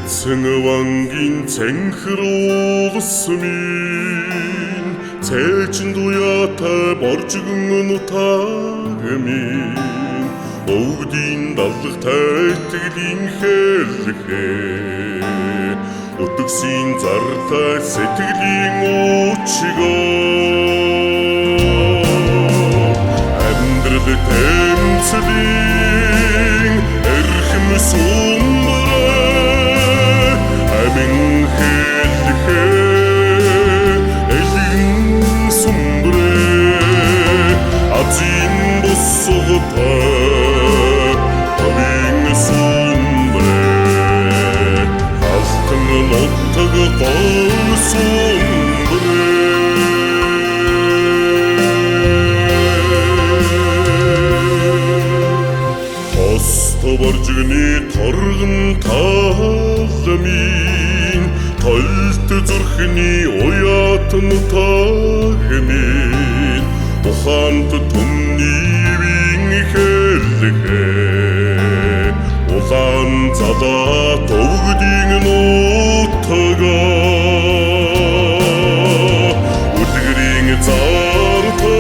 Цэнгвангийн цэнхэр уулсмин цээчин дуяатай боржгон нутагмин өвгдийн даллагтай итгэлийн хэлхээ утгсын зартай сэтгэлийн учгоо амьдрал тэмцлийн эрхэм сумбраа амин хэлхээ элин сумбраа азин босготой амин сумбраа халтан лоттог гол сумбраа боржгны торгон таламин толт зүрхний уятн тагмин ухаант түмний вин хэлхээ улаан задаа төвгдийн нутгаа үлгэрийн зартай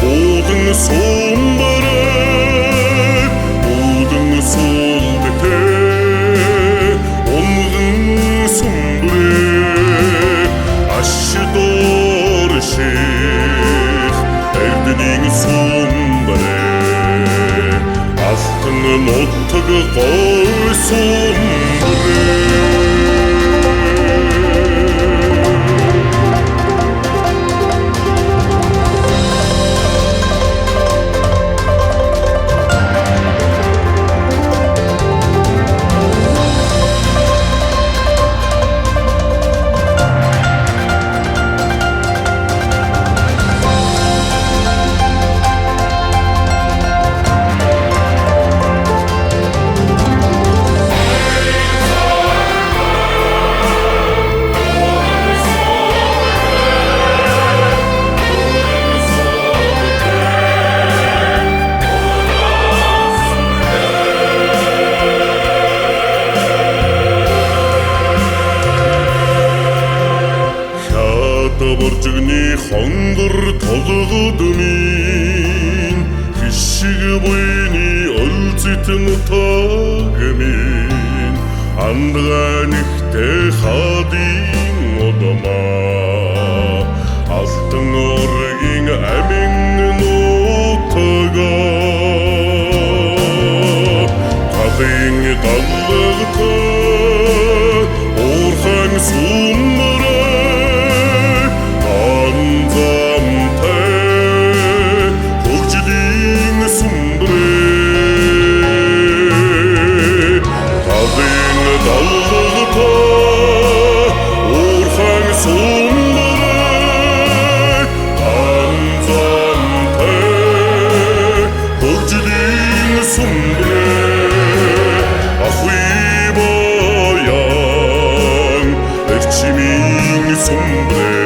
уулан сумбар ноттог гой сумбраа боржгны хонгор толгодмин хишиг буйны олзитн тагмин андганихтэй хадын одомаа алтан оргийн амин нутгаа хадын даллагтай уурхан сумбраа Сумбраа